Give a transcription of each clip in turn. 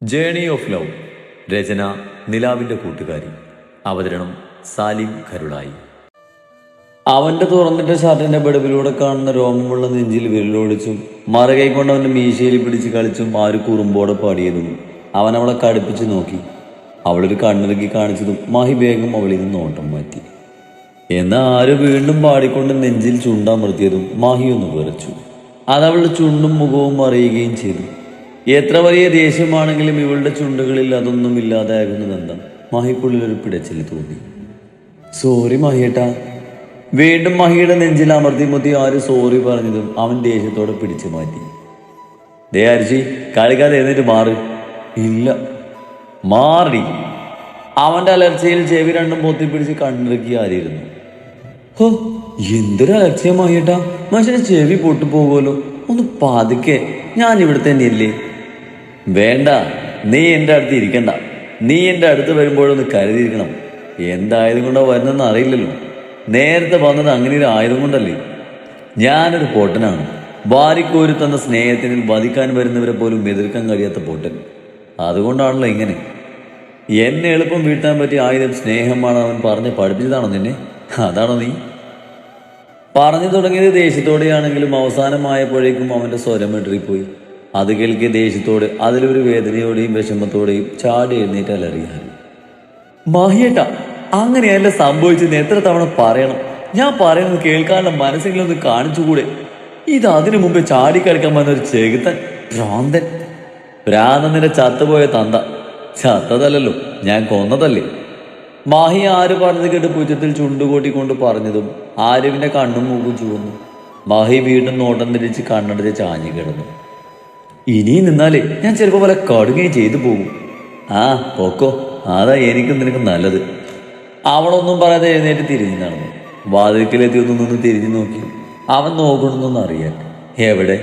Journey of love. രചന നിലാവിൻ്റെ കൂട്ടുകാരി. അവതരണം സാലിം കരുളായി. അവൻ്റെ തുറന്നിട്ട ഷർട്ടിൻ്റെ ബെടുവിലൂടെ കാണുന്ന രോമമുള്ള നെഞ്ചിൽ വിരലോടിച്ചും മറുകൈ കൊണ്ട് അവൻ്റെ മീശയിൽ പിടിച്ച് കളിച്ചും ആര് കുറുമ്പോടെ പാടിയതും അവൻ അവളെ കടുപ്പിച്ച് നോക്കി. അവളൊരു കണ്ണിറുക്കി കാണിച്ചതും മാഹി വേഗം അവളിൽ നിന്ന് നോട്ടം മാറ്റി. എന്നാൽ ആര് വീണ്ടും പാടിക്കൊണ്ട് നെഞ്ചിൽ ചുണ്ടമർത്തിയതും മാഹി ഒന്ന് വിറച്ചു. അതവളുടെ ചുണ്ടും മുഖവും അറിയുകയും ചെയ്തു. എത്ര വലിയ ദേഷ്യമാണെങ്കിലും ഇവളുടെ ചുണ്ടുകളിൽ അതൊന്നും ഇല്ലാതാകുന്നതെന്താ മാഹിക്കുള്ളിലൊരു പിടച്ചിൽ തോന്നി. സോറി മഹിയേട്ടാ. വീണ്ടും മഹിയുടെ നെഞ്ചിൽ അമർത്തി മുത്തി ആര് സോറി പറഞ്ഞതും അവൻ ദേഷ്യത്തോടെ പിടിച്ചു മാറ്റി. ദേ അരിശി, കളിക്കാതെ എഴുന്നേറ്റ് മാറ്. ഇല്ല, മാറി. അവൻ്റെ അലർച്ചയിൽ ചെവി രണ്ടും പൊത്തിപ്പിടിച്ച് കണ്ണിറുക്കി ആരിയിരുന്നു. ഹോ, എന്തൊരു അലർച്ചയാ മഹിയേട്ടാ, മനുഷ്യനെ ചെവി പൊട്ടുപോകുമല്ലോ. ഒന്ന് പതുക്കെ, ഞാൻ ഇവിടെ തന്നെയല്ലേ. വേണ്ട, നീ എൻ്റെ അടുത്ത് ഇരിക്കണ്ട. നീ എൻ്റെ അടുത്ത് വരുമ്പോഴൊന്ന് കരുതിയിരിക്കണം. എന്തായതും കൊണ്ടോ വരുന്നതെന്ന് അറിയില്ലല്ലോ. നേരത്തെ വന്നത് അങ്ങനെ ഒരു ആയുധം കൊണ്ടല്ലേ. ഞാനൊരു പൊട്ടനാണ്. ഭാര്യയ്ക്കോരി തന്ന സ്നേഹത്തിന് വധിക്കാൻ വരുന്നവരെ പോലും എതിർക്കാൻ കഴിയാത്ത പൊട്ടൻ. അതുകൊണ്ടാണല്ലോ ഇങ്ങനെ. എന്നെ എളുപ്പം വീഴ്ത്താൻ പറ്റിയ ആയുധം സ്നേഹമാണ്. അവൻ പറഞ്ഞ് പഠിപ്പിച്ചതാണോ നിന്നെ? അതാണോ നീ? പറഞ്ഞു തുടങ്ങിയത് ദേഷ്യത്തോടെയാണെങ്കിലും അവസാനമായപ്പോഴേക്കും അവൻ്റെ സ്വരം ഇടറിപ്പോയി. അത് കേൾക്കിയ ദേഷ്യത്തോടെ, അതിലൊരു വേദനയോടെയും വിഷമത്തോടെയും ചാടി എഴുന്നേറ്റ് അലറിയാൻ. മാഹിയേട്ടാ, അങ്ങനെയല്ല സംഭവിച്ചെന്ന് എത്ര തവണ പറയണം? ഞാൻ പറയുന്നത് കേൾക്കാനുള്ള മനസ്സെങ്കിലൊന്ന് കാണിച്ചുകൂടെ? ഇത് അതിനു മുമ്പേ ചാടിക്കളിക്കാൻ വന്നൊരു ചെകുത്തൻ ഭ്രാന്തൻ. ഭ്രാന്തന്റെ ചത്തുപോയ തന്ത. ചത്തതല്ലോ, ഞാൻ കൊന്നതല്ലേ. മാഹി ആര് പറഞ്ഞത് കേട്ട് പുറ്റത്തിൽ ചുണ്ടുകൂട്ടിക്കൊണ്ട് പറഞ്ഞതും ആരുവിന്റെ കണ്ണും മൂക്കും ചുവന്നു. മാഹി വീണ്ടും നോട്ടം തിരിച്ച് കണ്ണടച്ച് ചാഞ്ഞു കിടന്നു. ഇനിയും നിന്നാലേ ഞാൻ ചിലപ്പോൾ പോലെ കടുകയും ചെയ്തു പോകും. ആ പൊക്കോ, അതാ എനിക്കും നിനക്ക് നല്ലത്. അവളൊന്നും പറയാതെ എഴുന്നേറ്റ് തിരിഞ്ഞു നടന്നു. വാതിൽക്കലെത്തി ഒന്നൊന്ന് തിരിഞ്ഞു നോക്കി. അവൻ നോക്കണമെന്നൊന്നും അറിയാൻ. എവിടെ?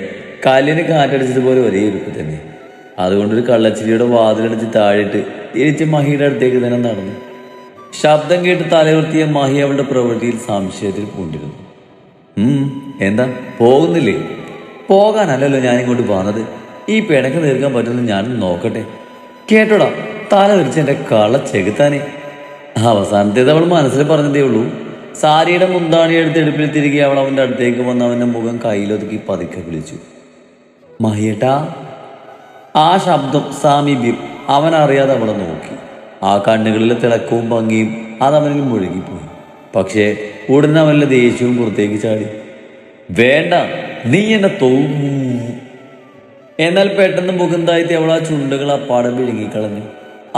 കല്ലിന് കാറ്റടിച്ചതുപോലെ ഒരേ ഇരിപ്പ് തന്നെ. അതുകൊണ്ടൊരു കള്ളച്ചിരിയുടെ വാതിലടിച്ച് താഴെയിട്ട് തിരിച്ച് മഹിയുടെ അടുത്തേക്ക് തന്നെ നടന്നു. ശബ്ദം കേട്ട് തലയുർത്തിയ മഹി അവളുടെ പ്രവൃത്തിയിൽ സംശയത്തിൽ പൂണ്ടിരുന്നു. എന്താ, പോകുന്നില്ലേ? പോകാനല്ലല്ലോ ഞാനിങ്ങോട്ട് പോകുന്നത്. ഈ പിണക്ക് തീർക്കാൻ പറ്റുമെന്ന് ഞാനൊന്ന് നോക്കട്ടെ. കേട്ടോടാ, തല തിരിച്ച് എൻ്റെ കള ചെകുത്താനെ. അവസാനത്തേത് അവൾ മനസ്സിൽ പറഞ്ഞതേ ഉള്ളൂ. സാരിയുടെ മുന്താണി എടുത്ത് എടുപ്പിൽ തിരികെ അവൾ അവൻ്റെ അടുത്തേക്ക് വന്ന് അവൻ്റെ മുഖം കയ്യിലൊതുക്കി പതുക്കെ വിളിച്ചു. മഹിയേട്ടാ. ആ ശബ്ദം, സാമീപ്യം അവൻ അറിയാതെ അവളെ നോക്കി. ആ കണ്ണുകളിലെ തിളക്കവും ഭംഗിയും അതവനിൽ മുഴുകിപ്പോയി. പക്ഷേ ഉടനെ അവൻ്റെ ദേഷ്യവും പുറത്തേക്ക് ചാടി. വേണ്ട, നീ എന്നെ തോന്നു. എന്നാൽ പെട്ടെന്ന് മുഖം താഴ്ത്തി അവൾ ആ ചുണ്ടുകൾ അപ്പാടെ വിഴുങ്ങിക്കളഞ്ഞു.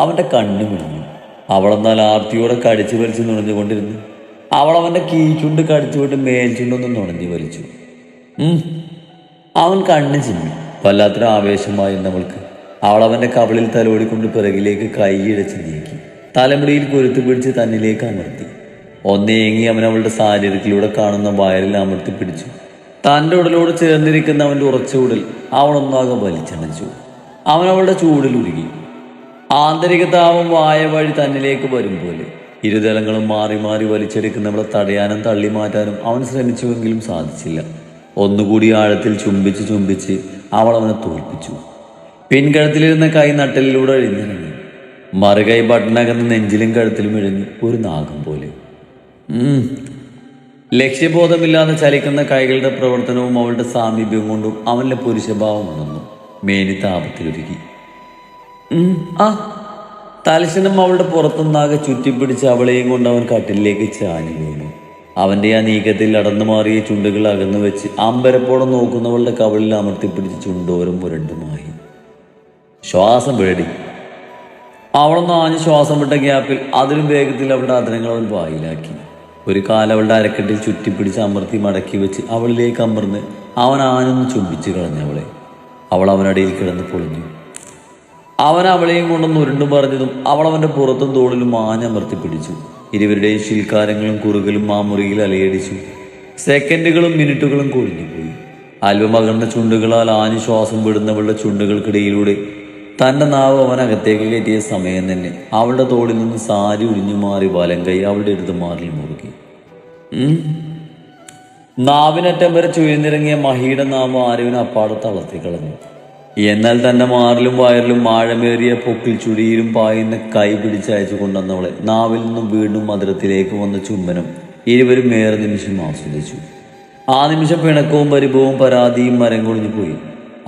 അവൻ്റെ കണ്ണു വിഴുങ്ങി. അവളെന്നാൽ ആർത്തിയോടെ കടിച്ചു വലിച്ച് നുണഞ്ഞുകൊണ്ടിരുന്നു. അവൾ അവൻ്റെ കീച്ചുണ്ട് കടിച്ചുകൊണ്ട് മേൽചുണ്ടൊന്ന് നുണഞ്ഞു വലിച്ചു. അവൻ കണ്ണു ചിമ്മി. വല്ലാത്തൊരു ആവേശമായിരുന്നവൾക്ക്. അവൾ അവൻ്റെ കവിളിൽ തലോടിക്കൊണ്ട് പിറകിലേക്ക് കൈയിഴച്ച് നീക്കി തലമുടിയിൽ കൊരുത്തു പിടിച്ച് തന്നിലേക്ക് അമർത്തി. ഒന്നേങ്ങി അവൻ അവളുടെ ശാരീരത്തിലൂടെ കാണുന്ന വയറിൽ അമർത്തി പിടിച്ചു. തൻ്റെ ഉടലോട് ചേർന്നിരിക്കുന്ന അവൻ്റെ ഉറച്ച ഉടൽ അവളൊന്നാകെ വലിച്ചണച്ചു. അവൻ അവളുടെ ചൂടിൽ ഉരുകി. ആന്തരിക താപം വായ വഴി തന്നിലേക്ക് വരും പോലെ ഇരുതലങ്ങളും മാറി മാറി വലിച്ചെടുക്കുന്നവളെ തടയാനും തള്ളി മാറ്റാനും അവൻ ശ്രമിച്ചുവെങ്കിലും സാധിച്ചില്ല. ഒന്നുകൂടി ആഴത്തിൽ ചുംബിച്ച് ചുംബിച്ച് അവൾ അവനെ തോൽപ്പിച്ചു. പിൻകഴുത്തിലിരുന്ന കൈ നട്ടലിലൂടെ അഴിഞ്ഞിറങ്ങി. മറുകൈ ബട്ടനകന്ന് നെഞ്ചിലും കഴുത്തിലും ഇഴഞ്ഞു, ഒരു നാഗം പോലെ. ലക്ഷ്യബോധമില്ലാതെ ചലിക്കുന്ന കൈകളുടെ പ്രവർത്തനവും അവളുടെ സാമീപ്യം കൊണ്ടും അവൻ്റെ പുരുഷഭാവം ഉണർന്നു. മേനി താപത്തിലൊരുക്കി. തലശനം അവളുടെ പുറത്തുനിന്നാകെ ചുറ്റിപ്പിടിച്ച് അവളെയും കൊണ്ട് അവൻ കട്ടിലേക്ക് ചാഞ്ഞു വീണു. അവൻ്റെ ആ നീക്കത്തിൽ അടന്നു മാറിയ ചുണ്ടുകൾ അകന്നു വെച്ച് അമ്പരപ്പോടെ നോക്കുന്നവളുടെ കവളിൽ അമർത്തിപ്പിടിച്ച് ചുണ്ടോരം മുരണ്ടുമായി. ശ്വാസം വിടടി. അവളൊന്ന് ആഞ്ഞ് ശ്വാസം വിട്ട ഗ്യാപ്പിൽ അതിലും വേഗത്തിൽ അവളുടെ അധരങ്ങൾ അവൻ വായിലാക്കി. ഒരു കാലവളുടെ അരക്കെട്ടിൽ ചുറ്റിപ്പിടിച്ച് അമർത്തി മടക്കി വെച്ച് അവളിലേക്ക് അമർന്ന് അവൻ ആഞ്ഞൊന്ന് ചുംബിച്ച് കളഞ്ഞവളെ. അവൾ അവനടിയിൽ കിടന്ന് പൊളിഞ്ഞു. അവൻ അവളെയും കൊണ്ടൊന്ന് ഉരുണ്ടു പറഞ്ഞതും അവൾ അവൻ്റെ പുറത്തും തോളിലും ആഞ്ഞമർത്തി പിടിച്ചു. ഇരുവരുടെയും ശിൽക്കാരങ്ങളും കുറുകലും ആ മുറിയിൽ അലയടിച്ചു. സെക്കൻഡുകളും മിനിറ്റുകളും കൊഴിഞ്ഞുപോയി. അല്പമകർന്ന ചുണ്ടുകളാൽ ആഞ്ഞു ശ്വാസം വിടുന്നവളുടെ ചുണ്ടുകൾക്കിടയിലൂടെ തൻ്റെ നാവ് അവനകത്തേക്ക് കയറ്റിയ സമയം തന്നെ അവളുടെ തോളിൽ നിന്ന് സാരി ഒഴിഞ്ഞു മാറി വലം കൈ അവളുടെ അടുത്ത് മാറിൽ മുറുകി. നാവിനറ്റം വരെ ചുഴന്നിറങ്ങിയ മഹിയുടെ നാവ് ആരുവിനെ അപ്പാടെ തളർത്തി കളഞ്ഞു. എന്നാൽ തന്റെ മാറിലും വയറിലും ആഴമേറിയ പൊക്കിൽ ചുഴിയിലും പായുന്ന കൈ പിടിച്ചയച്ചു കൊണ്ടുവന്നവളെ നാവിൽ നിന്നും വീണ്ടും മധുരത്തിലേക്ക് വന്ന ചുംബനം ഇരുവരും ഏറെ നിമിഷം ആസ്വദിച്ചു. ആ നിമിഷം പിണക്കവും പരിഭവവും പരാതിയും മരം കൊഴിഞ്ഞു പോയി.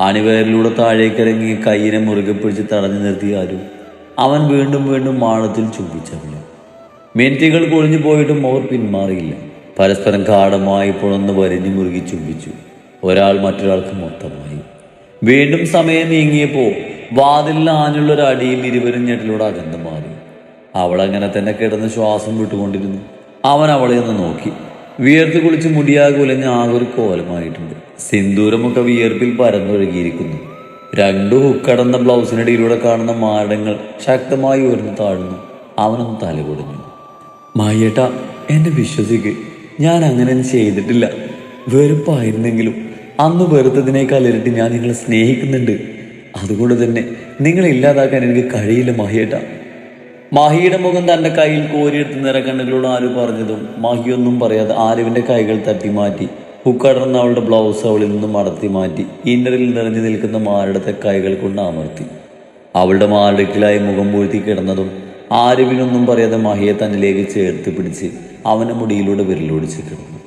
അണിവയറിലൂടെ താഴേക്കിറങ്ങി കൈയിനെ മുറുകെ പിടിച്ച് തടഞ്ഞു നിർത്തിയാലും അവൻ വീണ്ടും വീണ്ടും ആഴത്തിൽ ചുംബിച്ചവളെ. മിനിറ്റുകൾ കൊഴിഞ്ഞു പോയിട്ടും അവർ പിന്മാറിയില്ല. പരസ്പരം ഗാഢമായി പുണർന്ന് വരിഞ്ഞു മുറുകി ചുംബിച്ചു. ഒരാൾ മറ്റൊരാൾക്ക് മൊത്തമായി. വീണ്ടും സമയം നീങ്ങിയപ്പോൾ വാതിലിൽ ആഞ്ഞുള്ളൊരു അടിയിൽ ഇരുവരും ഞെട്ടിലൂടെ അകന്നു മാറി. അവൾ അങ്ങനെ തന്നെ കിടന്ന് ശ്വാസം വിട്ടുകൊണ്ടിരുന്നു. അവൻ അവളെ ഒന്ന് നോക്കി. വിയർത്ത് കുളിച്ച് മുടിയാകെ ഉലഞ്ഞ ആകെ ഒരു കോലമായിട്ടുണ്ട്. സിന്ദൂരമൊക്കെ വിയർപ്പിൽ പരന്നൊഴുകിയിരിക്കുന്നു. രണ്ടു ഹുക്കടന്ന ബ്ലൗസിനിടയിലൂടെ കാണുന്ന മാരടങ്ങൾ ശക്തമായി ഉയർന്നു താഴ്ന്നു. അവനൊന്ന് തലകുടഞ്ഞു. മായേട്ടാ, എന്നെ വിശ്വസിക്ക്, ഞാൻ അങ്ങനെ ചെയ്തിട്ടില്ല. വെറുപ്പായിരുന്നെങ്കിലും അന്ന് വെറുത്തതിനേക്കാൾ ഇരട്ടി ഞാൻ നിങ്ങളെ സ്നേഹിക്കുന്നുണ്ട്. അതുകൊണ്ട് തന്നെ നിങ്ങളെ ഇല്ലാതാക്കാൻ എനിക്ക് കഴിയില്ല മാഹിയേട്ട. മാഹിയുടെ മുഖം തൻ്റെ കയ്യിൽ കോരിയെടുത്ത് നിറക്കണ്ണുകളോട് ആരു പറഞ്ഞതും മാഹിയൊന്നും പറയാതെ ആരുവിൻ്റെ കൈകൾ തട്ടി മാറ്റി ഹുക്കടർന്ന് അവളുടെ ബ്ലൗസ് അവളിൽ നിന്നും മടത്തി മാറ്റി ഇന്നറിൽ നിറഞ്ഞു നിൽക്കുന്ന മാറിടത്തെ കൈകൾ കൊണ്ട് അമർത്തി. അവളുടെ മാറിടക്കിലായി മുഖം പൂഴ്ത്തി കിടന്നതും ആരുവിനൊന്നും പറയാതെ മാഹിയെ തന്നിലേക്ക് ചേർത്ത് പിടിച്ച് അവൻ്റെ മുടിയിലൂടെ വിരലോടിച്ച് കിടന്നു.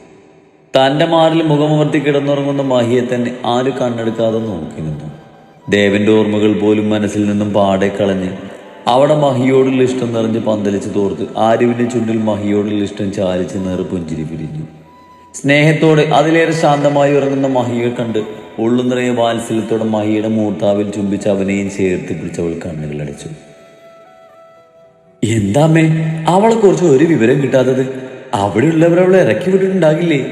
തൻ്റെ മാറിൽ മുഖമർത്തി കിടന്നുറങ്ങുന്ന മാഹിയെ തന്നെ ആര് കണ്ണെടുക്കാതെ നോക്കി നിന്നു. ദേവന്റെ ഓർമ്മകൾ പോലും മനസ്സിൽ നിന്നും പാടെ കളഞ്ഞ് അവിടെ മഹിയോടുള്ള ഇഷ്ടം നിറഞ്ഞ് പന്തലിച്ച് തോർത്ത് ആരുവിൻ്റെ ചുണ്ടിൽ മഹിയോടുള്ള ഇഷ്ടം ചാലിച്ച് നേറ് പുഞ്ചിരി പിരിഞ്ഞു. സ്നേഹത്തോടെ അതിലേറെ ശാന്തമായി ഉറങ്ങുന്ന മഹിയെ കണ്ട് ഉള്ളു നിറയെ വാത്സല്യത്തോടെ മഹിയുടെ മൂർത്താവിൽ ചുംബിച്ച് അവനെയും ചേർത്ത് പിടിച്ചവൾ കണ്ണുകളടച്ചു. എന്താമ്മേ, അവളെ കുറിച്ച് ഒരു വിവരം കിട്ടാത്തത്? അവിടെയുള്ളവർ അവളെ ഇറക്കി വിട്ടിട്ടുണ്ടാകില്ലേ?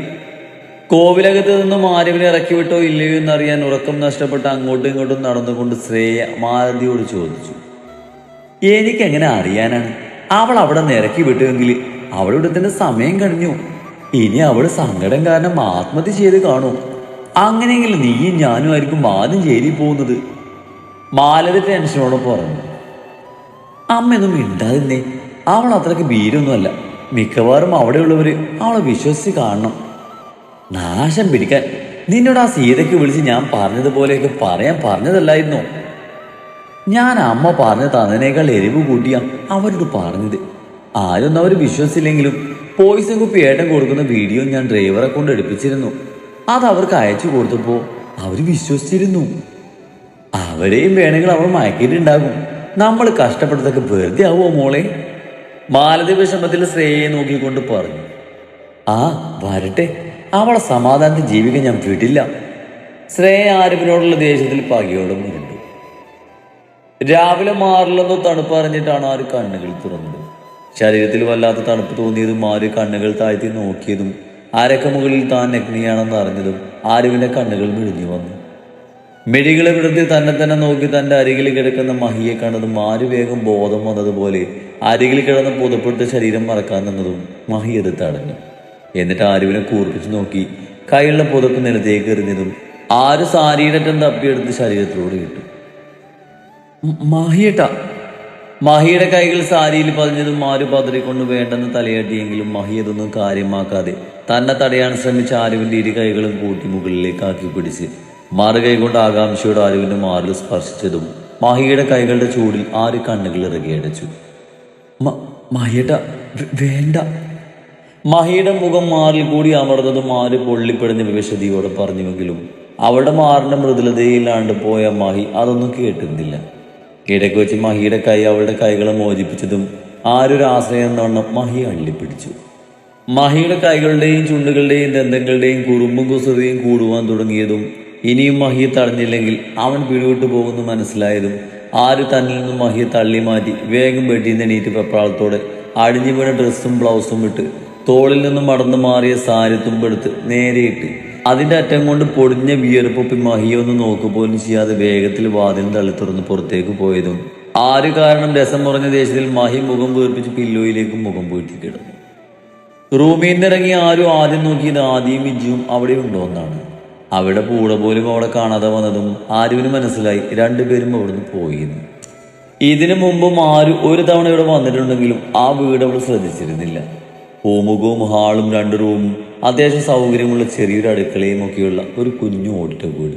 കോവിലകത്ത് നിന്നും ആരുവിനെ ഇറക്കി വിട്ടോ ഇല്ലയോ എന്നറിയാൻ ഉറക്കം നഷ്ടപ്പെട്ട് അങ്ങോട്ടും ഇങ്ങോട്ടും നടന്നുകൊണ്ട് ശ്രേയ മാലതിയോട് ചോദിച്ചു. എനിക്കെങ്ങനെ അറിയാനാണ്? അവൾ അവിടെ നിന്ന് ഇറക്കി വിട്ടുവെങ്കിൽ അവളുടെ തന്നെ സമയം കഴിഞ്ഞു. ഇനി അവൾ സങ്കടം കാരണം ആത്മഹത്യ ചെയ്ത് കാണും. അങ്ങനെയെങ്കിൽ നീയും ഞാനും ആയിരിക്കും ആദ്യം ചേരി പോകുന്നത്. മാലതി ടെൻഷനോടെ പറഞ്ഞു. അമ്മയൊന്നും മിണ്ടാതിന്നെ. അവൾ അത്രയ്ക്ക് ഭീരൊന്നുമല്ല. മിക്കവാറും അവിടെയുള്ളവര് അവളെ വിശ്വസിച്ച് കാണണം. നാശം പിടിക്കാൻ നിന്നോട് ആ സീതയ്ക്ക് വിളിച്ച് ഞാൻ പറഞ്ഞതുപോലെയൊക്കെ പറയാൻ പറഞ്ഞതല്ലായിരുന്നോ? ഞാൻ അമ്മ പറഞ്ഞു തന്നതിനേക്കാൾ എരിവ് കൂട്ടിയാ അവരോട് പറഞ്ഞത്. ആരൊന്നും അവർ വിശ്വസിച്ചില്ലെങ്കിലും പോയിസൺ കുപ്പി ഏട്ടൻ കൊടുക്കുന്ന വീഡിയോ ഞാൻ ഡ്രൈവറെ കൊണ്ട് എടുപ്പിച്ചിരുന്നു. അത് അവർക്ക് അയച്ചു കൊടുത്തപ്പോൾ അവർ വിശ്വസിച്ചിരുന്നു. അവരെയും വേണമെങ്കിൽ അവർ മയക്കിയിട്ടുണ്ടാകും. നമ്മൾ കഷ്ടപ്പെട്ടതൊക്കെ വെറുതെ ആവുമോ മോളെ? മാലതി വിഷമത്തിൽ ശ്രേയയെ നോക്കിക്കൊണ്ട് പറഞ്ഞു. ആ വരട്ടെ, അവളെ സമാധാനത്തിൽ ജീവിക്കാൻ ഞാൻ വിടില്ല. ശ്രേയ ആരുവിനോടുള്ള ദേഷ്യത്തിൽ പകയോടും ഇരുണ്ടു. രാവിലെ മാറില്ലെന്നോ തണുപ്പ് അറിഞ്ഞിട്ടാണ് ആര് കണ്ണുകൾ തുറന്നത്. ശരീരത്തിൽ വല്ലാത്ത തണുപ്പ് തോന്നിയതും ആര് കണ്ണുകൾ താഴ്ത്തി നോക്കിയതും അരക്ക് മുകളിൽ താൻ നഗ്നിയാണെന്ന് അറിഞ്ഞതും ആരുവിന്റെ കണ്ണുകൾ മിഴിഞ്ഞു വന്നു. മിഴികളെ വിടർത്തി തന്നെ നോക്കി തൻ്റെ അരികിൽ കിടക്കുന്ന മഹിയെ കണ്ടതും ആര് വേഗം ബോധം വന്നതുപോലെ അരികിൽ കിടന്ന് പുതപ്പെടുത്ത ശരീരം മറക്കാൻ നിന്നതും മഹി അത് തടഞ്ഞു. എന്നിട്ട് ആരുവിനെ കൂർപ്പിച്ചു നോക്കി കൈയുള്ള പുതപ്പ് നിലത്തേക്ക് എറിഞ്ഞതും ആര് സാരിയുടെ അറ്റം തപ്പിയെടുത്ത് ശരീരത്തിലൂടെ ഇട്ടു. മാഹിയേട്ടാ. മഹിയുടെ കൈകൾ സാരിയിൽ പതിഞ്ഞതും ആര് പതറിക്കൊണ്ട് വേണ്ടെന്ന് തലയാട്ടിയെങ്കിലും മഹി അതൊന്നും കാര്യമാക്കാതെ തന്നെ തടയാൻ ശ്രമിച്ച ആരുവിന്റെ ഇരു കൈകളും കൂട്ടി മുകളിലേക്ക് ആക്കി പിടിച്ച് മറുകൈ കൊണ്ട് ആകാംക്ഷയോട് ആരുവിന്റെ മാറിൽ സ്പർശിച്ചതും മഹിയുടെ കൈകളുടെ ചൂടിൽ ആര് കണ്ണുകൾ ഇറകിയടച്ചു. മാഹിയേട്ടാ, വേണ്ട. മഹിയുടെ മുഖം മാറിൽ കൂടി അമർന്നതും ആര് പൊള്ളിപ്പിടഞ്ഞ വിവശതയോടെ പറഞ്ഞുവെങ്കിലും അവളുടെ മാറിന്റെ മൃദുലതയില്ലാണ്ട് പോയ മഹി അതൊന്നും കേട്ടിരുന്നില്ല. ഇടയ്ക്ക് വെച്ച് മഹിയുടെ കൈ അവളുടെ കൈകളെ മോചിപ്പിച്ചതും ആരൊരു ആശ്രയം എന്നവണ്ണം മഹി അള്ളിപ്പിടിച്ചു. മഹിയുടെ കൈകളുടെയും ചുണ്ടുകളുടെയും ദന്തങ്ങളുടെയും കുറുമ്പും കുസൃതിയും കൂടുവാൻ തുടങ്ങിയതും ഇനിയും മഹിയെ തടഞ്ഞില്ലെങ്കിൽ അവൻ പിടിവിട്ടു പോകുന്നു മനസ്സിലായതും ആര് തന്നിൽ നിന്നും മഹിയെ തള്ളി മാറ്റി വേഗം ബെഡിൽ നിന്ന് എണീറ്റ് വെപ്രാളത്തോടെ അടിഞ്ഞു വീണ ഡ്രസ്സും ബ്ലൗസും ഇട്ട് തോളിൽ നിന്നും മടന്നു മാറിയ സാരി തുമ്പെടുത്ത് നേരെയിട്ട് അതിൻ്റെ അറ്റം കൊണ്ട് പൊടിഞ്ഞ വിയർപ്പൊപ്പി മഹിയൊന്ന് നോക്കുപോലും ചെയ്യാതെ വേഗത്തിൽ വാതിൽ തള്ളി തുറന്ന് പുറത്തേക്ക് പോയതും ആര് കാരണം രസം കുറഞ്ഞ ദേശത്തിൽ മഹി മുഖം വീർപ്പിച്ച് പില്ലോയിലേക്ക് മുഖം പൂഴ്ത്തി കിടന്നു. റൂമിൽ നിന്നിറങ്ങി ആരും ആദ്യം നോക്കിയത് ആദ്യം ഇജ്ജിയും അവിടെ ഉണ്ടോന്നാണ്. അവിടെ പൂട പോലും അവിടെ കാണാതെ വന്നതും ആരുവിന് മനസ്സിലായി രണ്ടുപേരും അവിടുന്ന് പോയിരുന്നു. ഇതിനു മുമ്പും ആരും ഒരു തവണ ഇവിടെ വന്നിട്ടുണ്ടെങ്കിലും ആ വീട് അവൾ ശ്രദ്ധിച്ചിരുന്നില്ല. പൂമുഖവും ഹാളും 2 റൂമും അത്യാവശ്യം സൗകര്യമുള്ള ചെറിയൊരു അടുക്കളയും ഒക്കെയുള്ള ഒരു കുഞ്ഞു ഓടിട്ട വീട്.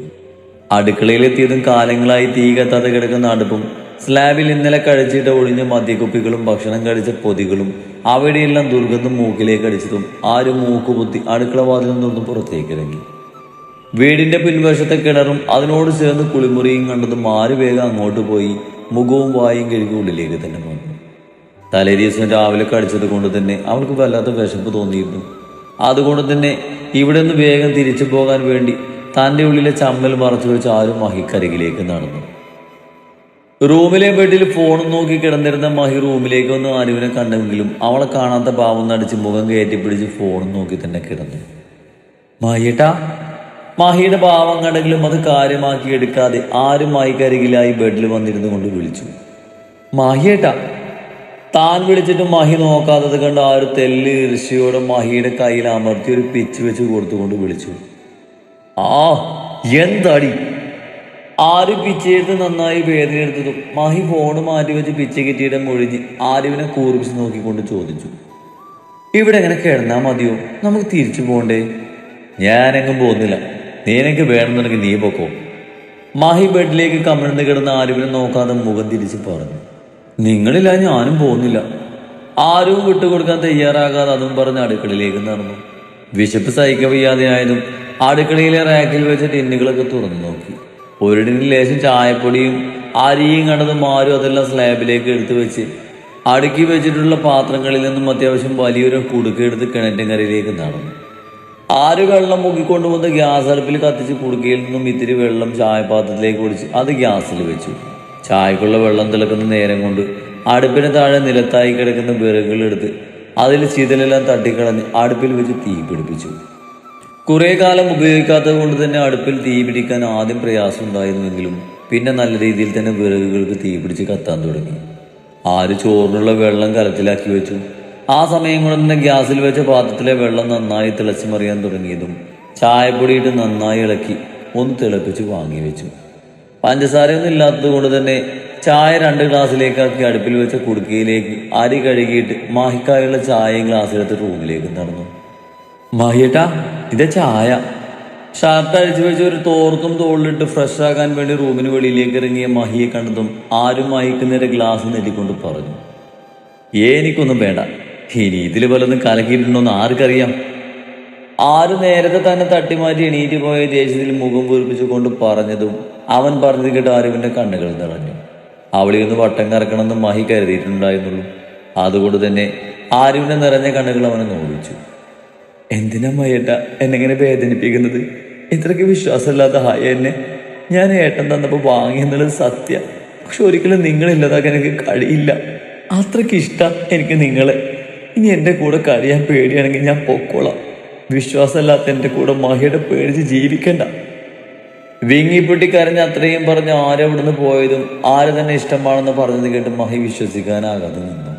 അടുക്കളയിലെത്തിയതും കാലങ്ങളായി തീ കത്താതെ കിടക്കുന്ന അടുപ്പും സ്ലാബിൽ ഇന്നലെ കഴിച്ചിട്ട് ഒഴിഞ്ഞ മദ്യക്കുപ്പികളും ഭക്ഷണം കഴിച്ച പൊതികളും അവിടെയെല്ലാം ദുർഗന്ധം മൂക്കിലേക്ക് അടിച്ചതും ആരും മൂക്കുപുത്തി അടുക്കള വാതിലും തുറന്ന് പുറത്തേക്ക് ഇറങ്ങി. വീടിന്റെ പിൻവശത്തെ കിണറും അതിനോട് ചേർന്ന് കുളിമുറിയും കണ്ടതും ആര് വേഗം അങ്ങോട്ട് പോയി മുഖവും വായും കഴുകി ഉള്ളിലേക്ക് തന്നെ വന്നു. തലേ ദിവസം രാവിലെ കഴിച്ചത് കൊണ്ട് തന്നെ അവൾക്ക് വല്ലാത്ത വിശപ്പ് തോന്നിയിരുന്നു. അതുകൊണ്ട് തന്നെ ഇവിടെ നിന്ന് വേഗം തിരിച്ചു പോകാൻ വേണ്ടി തൻ്റെ ഉള്ളിലെ ചമ്മൽ മറച്ചു വെച്ച് ആരും മഹിക്കരികിലേക്ക് നടന്നു. റൂമിലെ ബെഡിൽ ഫോണും നോക്കി കിടന്നിരുന്ന മഹി റൂമിലേക്ക് വന്ന് ആരുവിനെ കണ്ടെങ്കിലും അവളെ കാണാത്ത ഭാവം നടിച്ച് മുഖം കയറ്റിപ്പിടിച്ച് ഫോണും നോക്കി തന്നെ കിടന്നു. മഹിയേട്ടാ. മഹിയുടെ ഭാവം കണ്ടെങ്കിലും അത് കാര്യമാക്കി എടുക്കാതെ ആരും മഹിക്കരികിലായി ബെഡിൽ വന്നിരുന്നു കൊണ്ട് വിളിച്ചു. മഹിയേട്ടാ. താൻ വിളിച്ചിട്ട് മഹി നോക്കാത്തത് കണ്ട് ആ ഒരു തെല്ല് ഈർഷ്യയോടെ മഹിയുടെ കയ്യിൽ അമർത്തി ഒരു പിച്ച് വെച്ച് കൊടുത്തുകൊണ്ട് വിളിച്ചു. ആ എന്താടി? ആര് പിച്ചെടുത്ത് നന്നായി വേദന എടുത്തതും മഹി ഫോണ് മാറ്റി വെച്ച് പിച്ച കിറ്റിയുടെ മൊഴിഞ്ഞ് ആരുവിനെ കൂർപ്പിച്ച് നോക്കിക്കൊണ്ട് ചോദിച്ചു. ഇവിടെ എങ്ങനെ കിടന്നാ മതിയോ? നമുക്ക് തിരിച്ചു പോകണ്ടേ? ഞാനെങ്ങും പോകുന്നില്ല. നീ എനിക്ക് വേണമെന്നുണ്ടെങ്കിൽ നീ പൊക്കോ. മഹി ബെഡിലേക്ക് കമിഴ്ന്ന് കിടന്ന ആരുവിനെ നോക്കാതെ മുഖം തിരിച്ച് പറഞ്ഞു. നിങ്ങളില്ല, ഞാനും പോകുന്നില്ല. ആരും വിട്ടുകൊടുക്കാൻ തയ്യാറാകാതെ അതും പറഞ്ഞ് അടുക്കളയിലേക്ക് നടന്നു. വിശപ്പ് സഹിക്കാൻ വയ്യാതെയായതും അടുക്കളയിലെ റാക്കിൽ വെച്ച ടിന്നുകളൊക്കെ തുറന്നു നോക്കി. ഒരു ടിന്നിൽ ലേശം ചായപ്പൊടിയും അരിയും കണ്ടതും ആരും അതെല്ലാം സ്ലാബിലേക്ക് എടുത്തു വെച്ച് അടുക്കി വെച്ചിട്ടുള്ള പാത്രങ്ങളിൽ നിന്നും അത്യാവശ്യം വലിയൊരു കുടുക്കെടുത്ത് കിണറ്റിൻകരയിലേക്ക് നടന്നു. ആര് വെള്ളം മുക്കിക്കൊണ്ടുവന്ന് ഗ്യാസ് അടുപ്പിൽ കത്തിച്ച് കുടുക്കയിൽ നിന്നും ഇത്തിരി വെള്ളം ചായപാത്രത്തിലേക്ക് ഒഴിച്ച് അത് ഗ്യാസിൽ വെച്ചു. ചായക്കുള്ള വെള്ളം തിളക്കുന്ന നേരം കൊണ്ട് അടുപ്പിന് താഴെ നിലത്തായി കിടക്കുന്ന വിറകുകളെടുത്ത് അതിൽ ചിതലെല്ലാം തട്ടിക്കളഞ്ഞ് അടുപ്പിൽ വെച്ച് തീ പിടിപ്പിച്ചു. കുറെ കാലം ഉപയോഗിക്കാത്തത് കൊണ്ട് തന്നെ അടുപ്പിൽ തീ പിടിക്കാൻ ആദ്യം പ്രയാസം ഉണ്ടായിരുന്നെങ്കിലും പിന്നെ നല്ല രീതിയിൽ തന്നെ വിറകുകൾക്ക് തീ പിടിച്ച് കത്താൻ തുടങ്ങി. ആര് ചോറിനുള്ള വെള്ളം കലത്തിലാക്കി വെച്ചു. ആ സമയം കൊണ്ട് തന്നെ ഗ്യാസിൽ വെച്ച പാത്രത്തിലെ വെള്ളം നന്നായി തിളച്ചു മറിയാൻ തുടങ്ങിയതും ചായപ്പൊടിയിട്ട് നന്നായി ഇളക്കി ഒന്ന് തിളപ്പിച്ച് വാങ്ങി വെച്ചു. പഞ്ചസാരയൊന്നും ഇല്ലാത്തത് കൊണ്ട് തന്നെ ചായ 2 ഗ്ലാസ്സിലേക്കാക്കി അടുപ്പിൽ വെച്ച കുടുക്കയിലേക്ക് അരി കഴുകിയിട്ട് മാഹിക്കായുള്ള ചായയും ഗ്ലാസ്സിലെടുത്ത് റൂമിലേക്ക് നടന്നു. മാഹിയേട്ടാ, ഇതേ ചായ. ഷർട്ട് അഴിച്ചു വെച്ച് ഒരു തോർത്തും തോളിലിട്ട് ഫ്രഷ് ആകാൻ വേണ്ടി റൂമിന് വെളിയിലേക്ക് ഇറങ്ങിയ മഹിയെ കണ്ടതും ആരും മഹിക്ക് നേരെ ഗ്ലാസ് നെല്ലിക്കൊണ്ട് പറഞ്ഞു. എനിക്കൊന്നും വേണ്ട. ഇനി ഇതിൽ വല്ലതും കലക്കിയിട്ടുണ്ടോന്ന് ആർക്കറിയാം. ആര് നേരത്തെ തന്നെ തട്ടിമാറ്റി എണീറ്റ് പോയ ദേഷ്യത്തിൽ മുഖം വീർപ്പിച്ചുകൊണ്ട് പറഞ്ഞതും അവൻ പറഞ്ഞത് കേട്ട് ആരുവിന്റെ കണ്ണുകൾ നിറഞ്ഞു. അവളിയൊന്ന് വട്ടം കറക്കണമെന്ന് മഹി കരുതിയിട്ടുണ്ടായിരുന്നുള്ളൂ. അതുകൊണ്ട് തന്നെ ആരുവിന്റെ നിറഞ്ഞ കണ്ണുകൾ അവനെ നോവിച്ചു. എന്തിനാ മയ്യേട്ട എന്നെങ്ങനെ വേദനിപ്പിക്കുന്നത്? ഇത്രയ്ക്ക് വിശ്വാസമില്ലാത്ത ഹായ എന്നെ. ഞാൻ ഏട്ടൻ തന്നപ്പോൾ വാങ്ങിയെന്നുള്ളത് സത്യം. പക്ഷെ ഒരിക്കലും നിങ്ങളില്ലാതാക്കാൻ എനിക്ക് കഴിയില്ല. അത്രയ്ക്ക് ഇഷ്ടം എനിക്ക് നിങ്ങളെ. ഇനി എൻ്റെ കൂടെ കഴിയാൻ പേടിയാണെങ്കിൽ ഞാൻ പൊക്കോളാം. വിശ്വാസമില്ലാത്ത എൻ്റെ കൂടെ മഹിയുടെ പേടിച്ച് ജീവിക്കണ്ട. വിങ്ങിപ്പൊട്ടി കരഞ്ഞ് അത്രയും പറഞ്ഞ് ആരവിടുന്ന് പോയതും ആര് തന്നെ ഇഷ്ടമാണെന്ന് പറഞ്ഞത് കേട്ട് മഹി വിശ്വസിക്കാനാകാതെ നിന്നു.